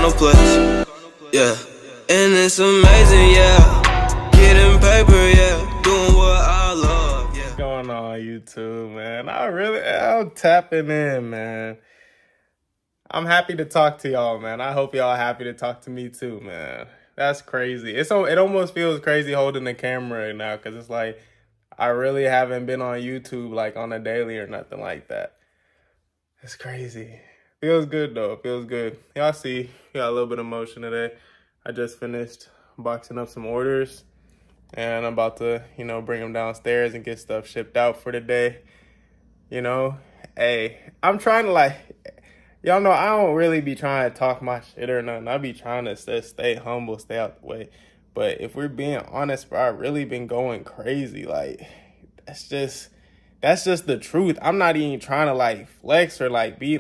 carnal place. Yeah, and it's amazing, yeah. Getting paper, yeah. Doing what I love, yeah. What's going on, YouTube, man? I'm tapping in, man. I'm happy to talk to y'all, man. I hope y'all happy to talk to me too, man. That's crazy. It almost feels crazy holding the camera right now, because it's like I really haven't been on YouTube like on a daily or nothing like that. It's crazy. Feels good though. Feels good. Y'all see, we got a little bit of motion today. I just finished boxing up some orders, and I'm about to, bring them downstairs and get stuff shipped out for the day. Hey, I'm trying to y'all know I don't really be trying to talk my shit or nothing. I be trying to stay humble, stay out the way. But if we're being honest, bro, I really been going crazy. Like, that's just the truth. I'm not even trying to flex or be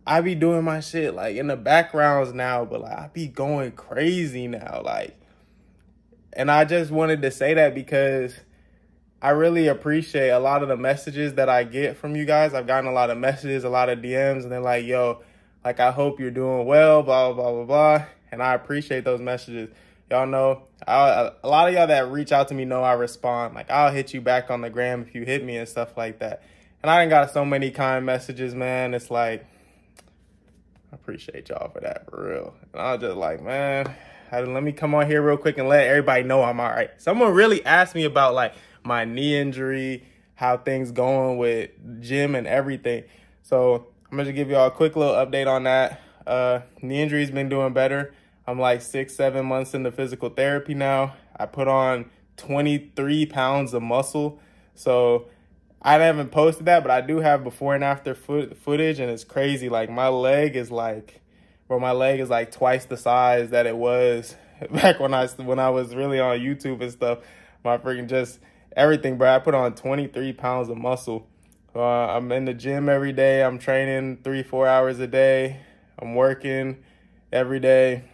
I be doing my shit in the backgrounds now, but I be going crazy now. And I just wanted to say that because I really appreciate a lot of the messages that I get from you guys. I've gotten a lot of messages, a lot of DMs, and they're like, yo, I hope you're doing well, blah, blah, blah, blah. And I appreciate those messages. Y'all know, a lot of y'all that reach out to me know I respond. I'll hit you back on the gram if you hit me and stuff like that. And I done got so many kind messages, man. It's I appreciate y'all for that, for real. And I was just man, let me come on here real quick and let everybody know I'm all right. Someone really asked me about my knee injury, how things going with gym and everything. So I'm gonna just give y'all a quick little update on that. Knee injury's been doing better. I'm 6-7 months into physical therapy now. I put on 23 pounds of muscle. So I haven't posted that, but I do have before and after footage, and it's crazy. My leg is twice the size that it was back when I was really on YouTube and stuff. My freaking just everything, bro. I put on 23 pounds of muscle. I'm in the gym every day. I'm training 3-4 hours a day. I'm working every day.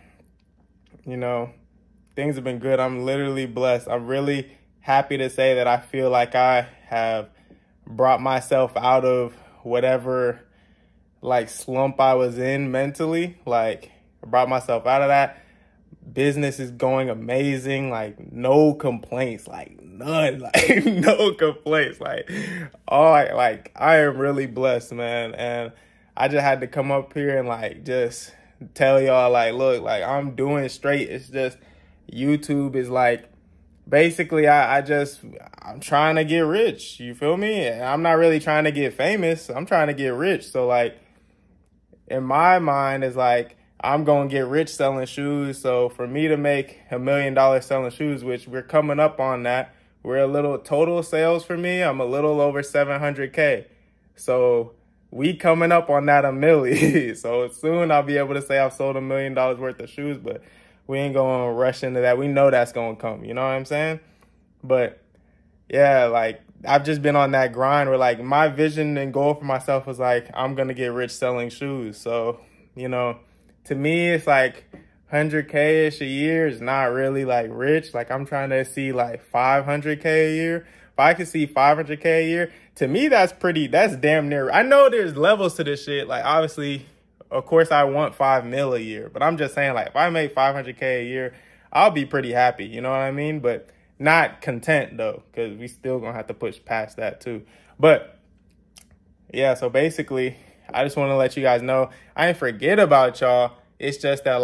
Things have been good. I'm literally blessed. I'm really happy to say that I feel like I have brought myself out of whatever slump I was in mentally. I brought myself out of that. Business is going amazing. No complaints, none, no complaints. I am really blessed, man. And I just had to come up here and just tell y'all look, I'm doing straight. It's just YouTube is basically I'm trying to get rich. You feel me? And I'm not really trying to get famous. I'm trying to get rich. So in my mind is I'm going to get rich selling shoes. So for me to make $1 million selling shoes, which we're coming up on that, we're a little total sales for me. I'm a little over 700K. So we coming up on that $1 million. So soon I'll be able to say I've sold $1 million worth of shoes, but we ain't going to rush into that. We know that's going to come. You know what I'm saying? But yeah, I've just been on that grind where my vision and goal for myself was I'm going to get rich selling shoes. So, to me, it's 100K-ish a year is not really rich. I'm trying to see 500K a year. If I could see 500K a year, to me, that's damn near. I know there's levels to this shit. Obviously, of course, I want 5 mil a year, but I'm just saying if I make 500K a year, I'll be pretty happy. You know what I mean? But not content though, because we still gonna have to push past that too. But yeah, so basically, I just want to let you guys know I ain't forget about y'all. It's just that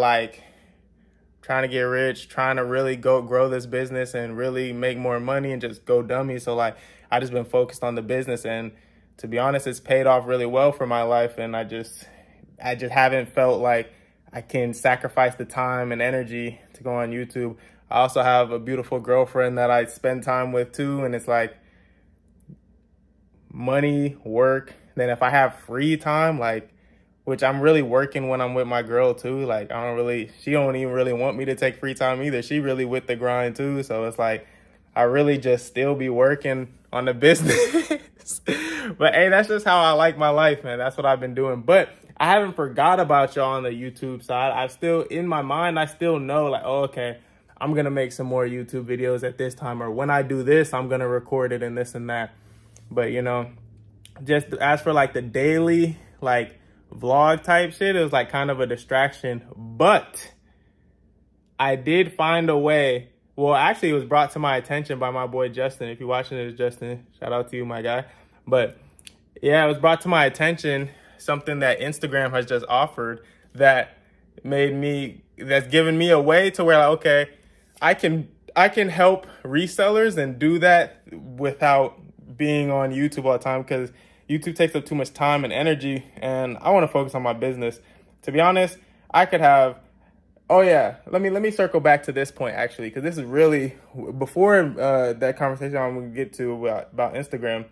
trying to get rich, trying to really grow this business and really make more money and just go dummy. So I just been focused on the business, and to be honest, it's paid off really well for my life. And I just haven't felt like I can sacrifice the time and energy to go on YouTube. I also have a beautiful girlfriend that I spend time with too. And it's money, work. Then if I have free time, which I'm really working when I'm with my girl too. She don't even really want me to take free time either. She really with the grind too. So it's I really just still be working on the business. But hey, that's just how I like my life, man. That's what I've been doing. But I haven't forgot about y'all on the YouTube side. I still, in my mind, I still know oh, okay, I'm going to make some more YouTube videos at this time. Or when I do this, I'm going to record it and this and that. But, just as for the daily, vlog type shit, it was kind of a distraction. But I did find a way. Well, actually, it was brought to my attention by my boy Justin. If you're watching this, Justin, shout out to you, my guy. But yeah, it was brought to my attention, something that Instagram has just offered that's given me a way to where, like, okay, I can help resellers and do that without being on YouTube all the time, because YouTube takes up too much time and energy, and I want to focus on my business. To be honest, I could have, oh yeah, let me circle back to this point actually, because this is really, before that conversation I'm going to get to about Instagram,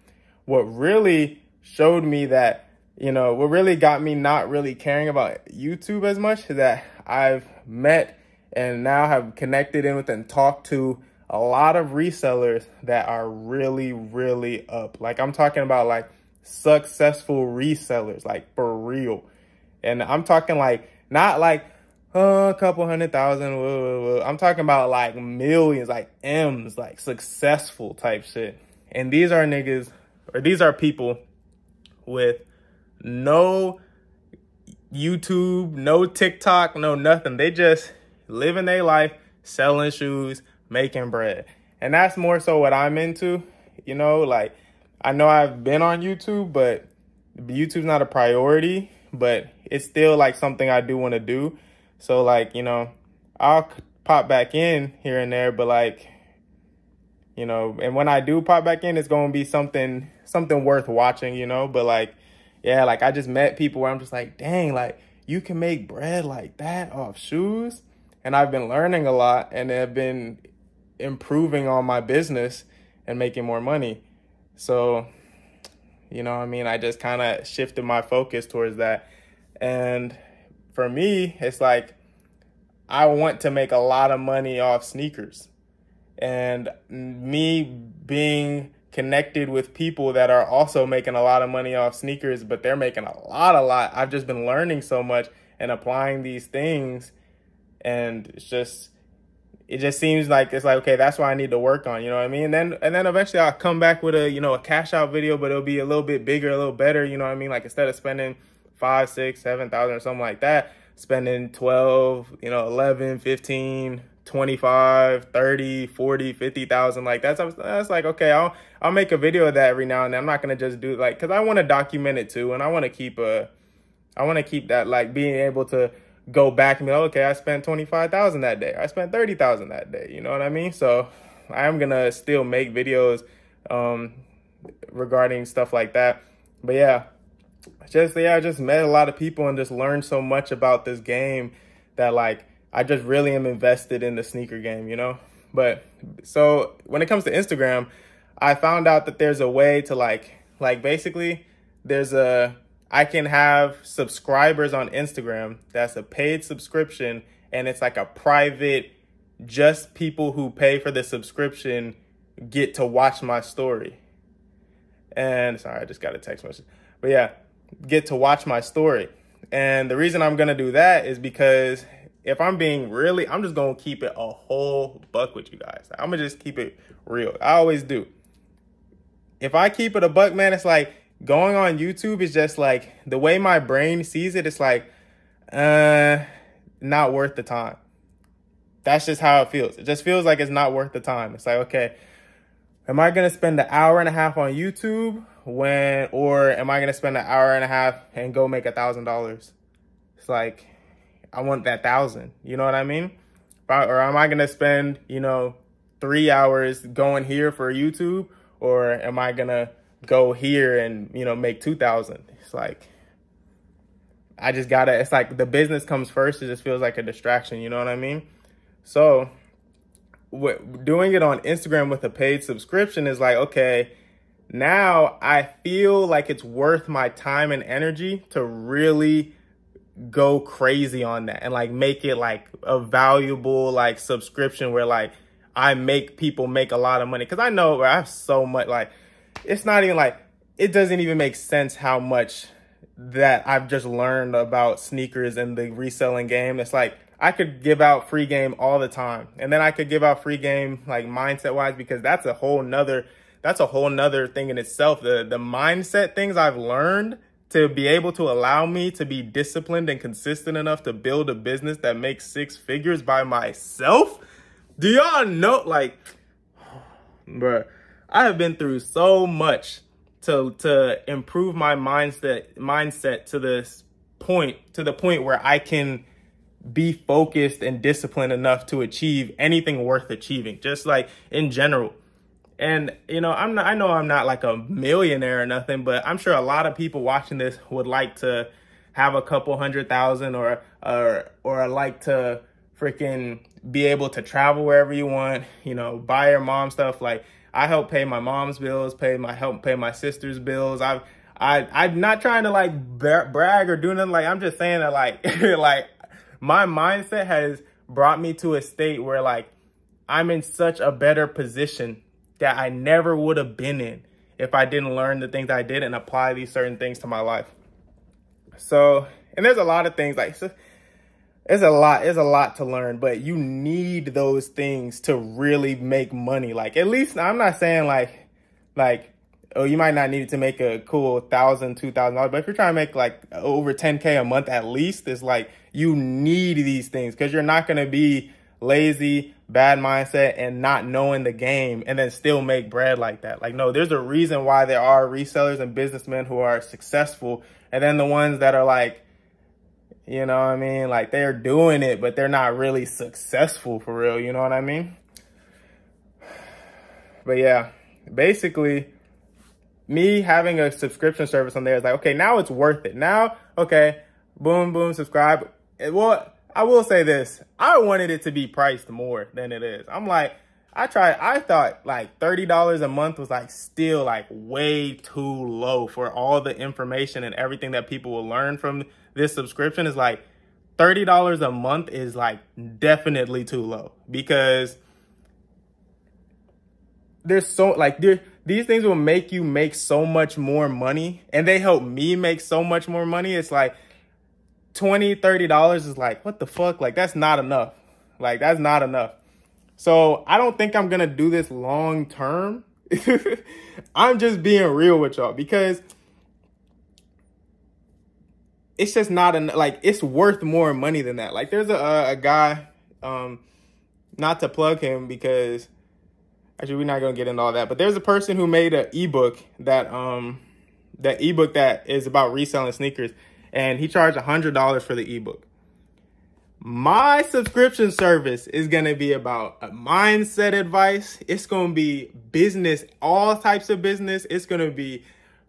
what really showed me that, you know, what really got me not really caring about YouTube as much is that I've met and now have connected in with and talked to a lot of resellers that are really, really up. Like, I'm talking about like successful resellers, like for real. And I'm talking like, not like, oh, a couple 100,000. I'm talking about like millions, like M's, like successful type shit. And these are niggas, or these are people with no YouTube, no TikTok, no nothing. They just living their life, selling shoes, making bread. And that's more so what I'm into. You know, like, I know I've been on YouTube, but YouTube's not a priority, but it's still like something I do want to do. So like, you know, I'll pop back in here and there, but like, you know, and when I do pop back in, it's going to be something worth watching, you know. But like, yeah, like I just met people where I'm just like, dang, like you can make bread like that off shoes. And I've been learning a lot and have been improving on my business and making more money. So, you know, I mean, I just kind of shifted my focus towards that. And for me, it's like, I want to make a lot of money off sneakers. And me being connected with people that are also making a lot of money off sneakers, but they're making a lot. I've just been learning so much and applying these things. And it just seems like, it's like, okay, that's what I need to work on, you know what I mean? And then eventually I'll come back with a, you know, a cash out video, but it'll be a little bit bigger, a little better, you know what I mean? Like, instead of spending 5, 6, 7,000 or something like that, spending 12, you know, 11, 15, 25, 30, 40, 50,000, like that's like, okay, I'll make a video of that every now and then. I'm not going to just do like, cause I want to document it too. And I want to keep that, like, being able to go back and be like, okay, I spent 25,000 that day. I spent 30,000 that day. You know what I mean? So I am going to still make videos, regarding stuff like that. But yeah, I just met a lot of people and just learned so much about this game that, like, I just really am invested in the sneaker game, you know? But so when it comes to Instagram, I found out that there's a way to like basically I can have subscribers on Instagram. That's a paid subscription. And it's like a private, just people who pay for the subscription get to watch my story. And sorry, I just got a text message. But yeah, get to watch my story. And the reason I'm going to do that is because if I'm being really, I'm just going to keep it a whole buck with you guys. I'm going to just keep it real. I always do. If I keep it a buck, man, it's like going on YouTube is just like the way my brain sees it. It's like, not worth the time. That's just how it feels. It just feels like it's not worth the time. It's like, okay, am I going to spend an hour and a half on YouTube or am I going to spend an hour and a half and go make $1,000? It's like, I want that 1,000. You know what I mean? Or am I going to spend, 3 hours going here for YouTube? Or am I going to go here and, make 2,000? It's like, it's like the business comes first. It just feels like a distraction. You know what I mean? So doing it on Instagram with a paid subscription is like, okay, now I feel like it's worth my time and energy to really go crazy on that and like make it like a valuable like subscription where like I make people make a lot of money. Cause I know I have so much, like, it's not even like, it doesn't even make sense how much that I've just learned about sneakers and the reselling game. It's like, I could give out free game all the time. And then I could give out free game like mindset wise, because that's a whole nother thing in itself. The mindset things I've learned to be able to allow me to be disciplined and consistent enough to build a business that makes 6 figures by myself. Do y'all know, like, bruh, I have been through so much to improve my mindset to the point where I can be focused and disciplined enough to achieve anything worth achieving, just like in general. And, you know, I know I'm not like a millionaire or nothing, but I'm sure a lot of people watching this would like to have a couple 100,000 or like to freaking be able to travel wherever you want, you know, buy your mom stuff. Like, I help pay my mom's bills, help pay my sister's bills. I'm not trying to like brag or do nothing. Like, I'm just saying that like, like my mindset has brought me to a state where like I'm in such a better position that I never would have been in if I didn't learn the things I did and apply these certain things to my life. So, and there's a lot of things like, it's a lot to learn, but you need those things to really make money. Like, at least, I'm not saying like, oh, you might not need it to make a cool $1,000, $2,000, but if you're trying to make like over 10K a month at least, it's like you need these things because you're not going to be lazy, bad mindset, and not knowing the game and then still make bread like that. Like, no, there's a reason why there are resellers and businessmen who are successful, and then the ones that are like, you know what I mean? Like, they're doing it, but they're not really successful for real. You know what I mean? But yeah, basically, me having a subscription service on there is like, okay, now it's worth it. Now, okay, boom, boom, subscribe. Well, I will say this. I wanted it to be priced more than it is. I'm like, I thought like $30 a month was like still like way too low for all the information and everything that people will learn from this subscription. Is like $30 a month is like definitely too low because there's so like these things will make you make so much more money, and they help me make so much more money. It's like $20, $30 is like, what the fuck? Like, that's not enough. Like, that's not enough. So I don't think I'm going to do this long term. I'm just being real with y'all because it's just not enough. Like, it's worth more money than that. Like, there's a guy, not to plug him because actually we're not going to get into all that, but there's a person who made an ebook that is about reselling sneakers, and he charged $100 for the ebook. My subscription service is going to be about mindset advice. It's going to be business, all types of business. It's going to be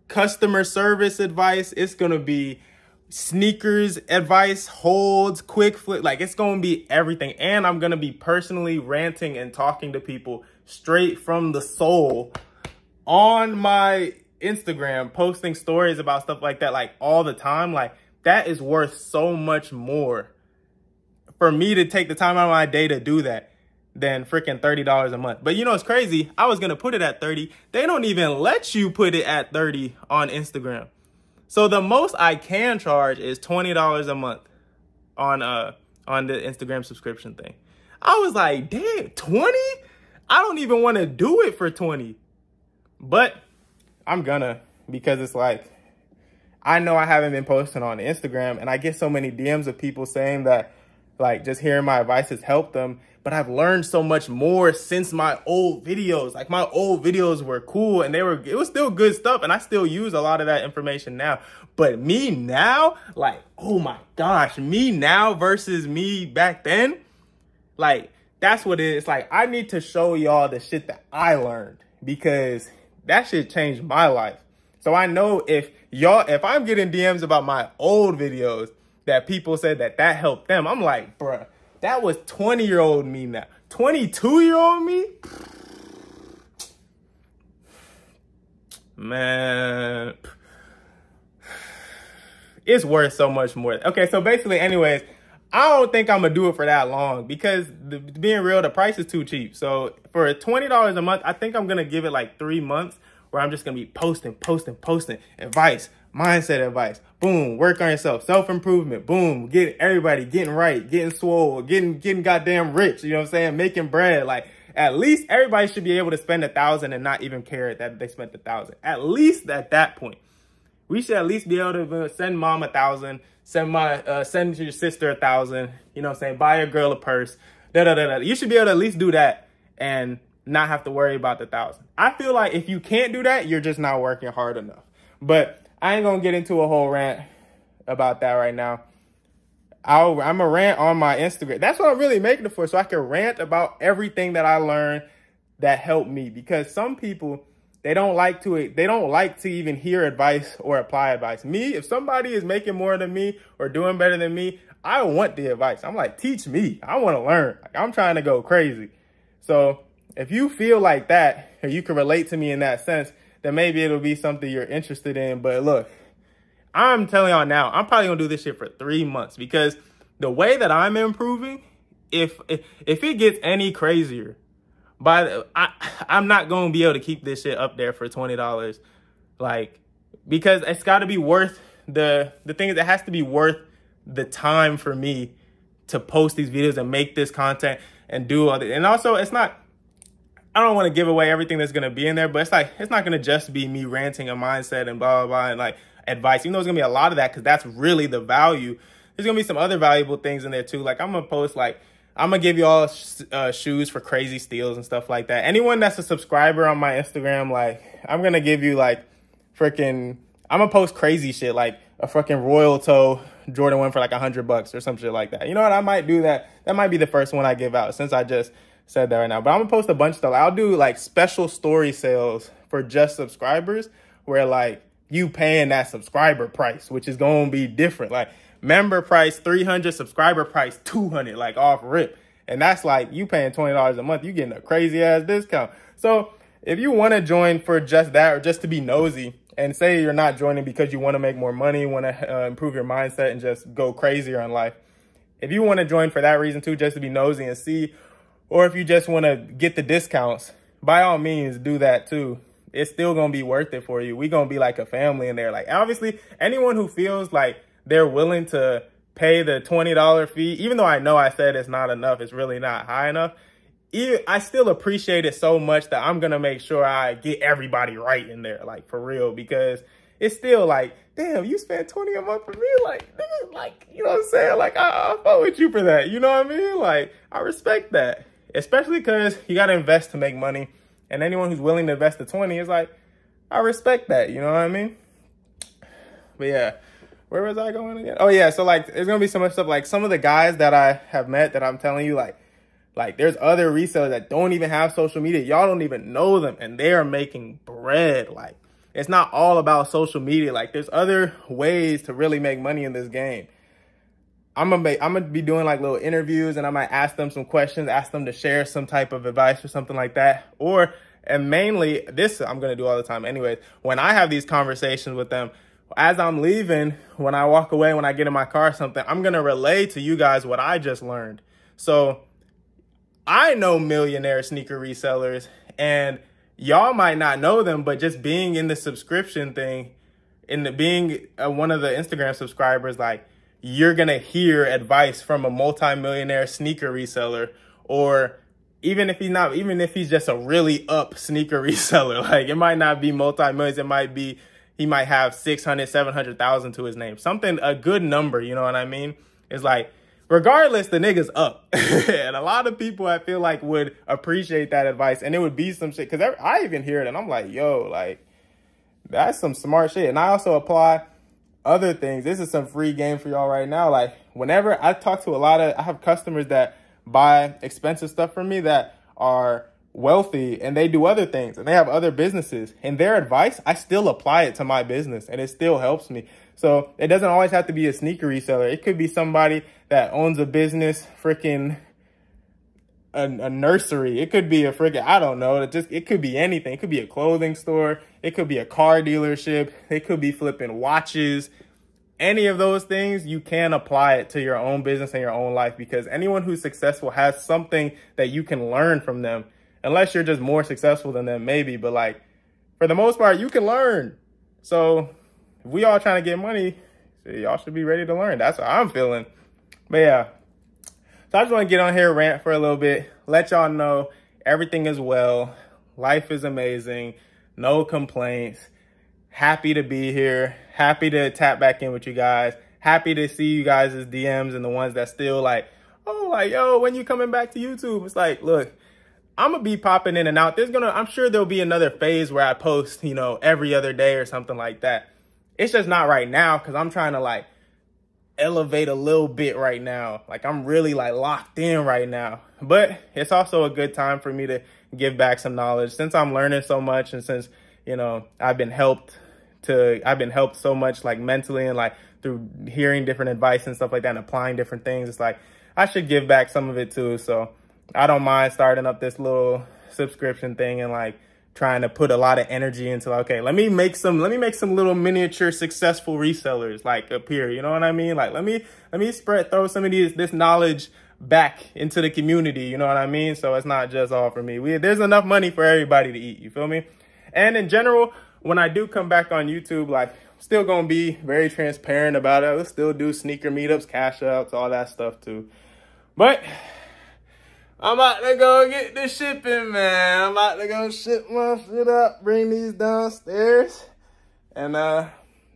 customer service advice. It's going to be sneakers advice, holds, quick flip. Like, it's going to be everything. And I'm going to be personally ranting and talking to people straight from the soul on my Instagram, posting stories about stuff like that, like all the time. Like, that is worth so much more for me to take the time out of my day to do that than freaking $30 a month. But you know, it's crazy. I was going to put it at 30. They don't even let you put it at 30 on Instagram. So the most I can charge is $20 a month on the Instagram subscription thing. I was like, damn, 20? I don't even want to do it for 20. But I'm gonna, because it's like, I know I haven't been posting on Instagram, and I get so many DMs of people saying that, like, just hearing my advice has helped them. But I've learned so much more since my old videos. Like, my old videos were cool, and it was still good stuff, and I still use a lot of that information now. But me now, like, oh my gosh, me now versus me back then, like, that's what it is. Like, I need to show y'all the shit that I learned, because that shit changed my life. So I know if I'm getting DMs about my old videos that people said that helped them, I'm like, bruh, that was 20-year-old me now. 22-year-old me? Man, it's worth so much more. Okay, so basically, anyways, I don't think I'm going to do it for that long because, being real, the price is too cheap. So for $20 a month, I think I'm going to give it like 3 months where I'm just going to be posting advice, mindset advice. Boom, work on yourself, self-improvement. Boom, everybody getting right, getting swole, getting goddamn rich. You know what I'm saying? Making bread. Like, at least everybody should be able to spend $1,000 and not even care that they spent $1,000. At least at that point. We should at least be able to send mom 1,000, send your sister 1,000, you know what I'm saying? Buy a girl a purse, da-da-da-da. You should be able to at least do that and not have to worry about the 1,000. I feel like if you can't do that, you're just not working hard enough. But I ain't gonna get into a whole rant about that right now. I'm a rant on my Instagram. That's what I'm really making it for, so I can rant about everything that I learned that helped me. Because some people, they don't like to even hear advice or apply advice. Me, if somebody is making more than me or doing better than me, I want the advice. I'm like, teach me. I want to learn. Like, I'm trying to go crazy. So if you feel like that, or you can relate to me in that sense, then maybe it'll be something you're interested in. But look, I'm telling y'all now, I'm probably gonna do this shit for 3 months, because the way that I'm improving, if it gets any crazier, I'm not gonna be able to keep this shit up there for $20. Like, because it's gotta be worth the thing is, it has to be worth the time for me to post these videos and make this content and do all that. And also, it's not, I don't want to give away everything that's gonna be in there, but it's like, it's not gonna just be me ranting a mindset and blah blah blah and like advice, even though there's gonna be a lot of that, because that's really the value. There's gonna be some other valuable things in there too. Like, I'm gonna post, like, I'm gonna give you all shoes for crazy steals and stuff like that. Anyone that's a subscriber on my Instagram, like, I'm gonna give you like freaking, I'm gonna post crazy shit, like a fucking Royal Toe Jordan 1 for like $100 or some shit like that. You know what? I might do that. That might be the first one I give out, since I just said that right now. But I'm gonna post a bunch of stuff. I'll do like special story sales for just subscribers, where like you paying that subscriber price, which is gonna be different. Like, member price 300, subscriber price 200, like off rip. And that's like you paying $20 a month, you getting a crazy ass discount. So if you want to join for just that, or just to be nosy, and say you're not joining because you want to make more money, want to improve your mindset and just go crazier in life, if you want to join for that reason too, just to be nosy and see, or if you just want to get the discounts, by all means do that too. It's still gonna be worth it for you. We gonna be like a family in there. Like, obviously, anyone who feels like they're willing to pay the $20 fee, even though I know I said it's not enough, it's really not high enough, I still appreciate it so much that I'm gonna make sure I get everybody right in there, like, for real, because it's still like, damn, you spend $20 a month for me, like, nigga, like, you know what I'm saying? Like, I'll fuck with you for that, you know what I mean? Like, I respect that, especially because you gotta invest to make money, and anyone who's willing to invest the 20 is like, I respect that, you know what I mean? But yeah, where was I going again? Oh yeah, so like, there's gonna be so much stuff, like some of the guys that I have met that I'm telling you, like there's other resellers that don't even have social media. Y'all don't even know them, and they are making bread. Like, it's not all about social media. Like, there's other ways to really make money in this game. I'm gonna be doing like little interviews, and I might ask them some questions, ask them to share some type of advice or something like that. And mainly this I'm gonna do all the time anyways, when I have these conversations with them, as I'm leaving, when I walk away, when I get in my car or something, I'm gonna relay to you guys what I just learned. So I know millionaire sneaker resellers, and y'all might not know them, but just being in the subscription thing, being one of the Instagram subscribers, like, you're gonna hear advice from a multi-millionaire sneaker reseller, or even if he's just a really up sneaker reseller. Like, it might not be multi-millions, it might be, he might have 600, 700,000 to his name. Something, a good number, you know what I mean? It's like, regardless, the nigga's up. And a lot of people, I feel like, would appreciate that advice, and it would be some shit, because I even hear it and I'm like, yo, like, that's some smart shit. And I also apply other things. This is some free game for y'all right now. Like, whenever I talk to I have customers that buy expensive stuff from me that are wealthy, and they do other things, and they have other businesses, and their advice, I still apply it to my business, and it still helps me. So it doesn't always have to be a sneaker reseller. It could be somebody that owns a business, freaking a nursery. It could be a freaking, I don't know. It could be anything. It could be a clothing store. It could be a car dealership. It could be flipping watches. Any of those things, you can apply it to your own business and your own life, because anyone who's successful has something that you can learn from them. Unless you're just more successful than them, maybe. But like, for the most part, you can learn. So if we all trying to get money, so y'all should be ready to learn. That's what I'm feeling. But yeah, so I just want to get on here, rant for a little bit, let y'all know everything is well. Life is amazing. No complaints. happy to be here. Happy to tap back in with you guys. Happy to see you guys' DMs and the ones that still like, oh, like, yo, when you coming back to YouTube? It's like, look, I'm gonna be popping in and out. I'm sure there'll be another phase where I post, you know, every other day or something like that. It's just not right now because I'm trying to like elevate a little bit right now. Like I'm really like locked in right now. But it's also a good time for me to give back some knowledge since I'm learning so much, and since, you know, I've been helped so much like mentally and like through hearing different advice and stuff like that and applying different things. It's like I should give back some of it too. So I don't mind starting up this little subscription thing and like trying to put a lot of energy into, okay, let me make some little miniature successful resellers like up here. You know what I mean? Like let me throw some of this knowledge back into the community. You know what I mean? So it's not just all for me. There's enough money for everybody to eat. You feel me? And in general, when I do come back on YouTube, like I'm still gonna be very transparent about it. We'll still do sneaker meetups, cash outs, all that stuff too. But I'm about to go get the shipping, man. I'm about to go ship my shit up, bring these downstairs, and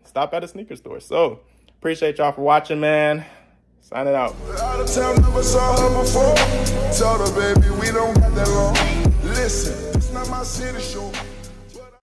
stop at a sneaker store. So, appreciate y'all for watching, man. Signing out. Out of town, never saw her before. Told her, baby, we don't got that long. Listen, it's not my city show.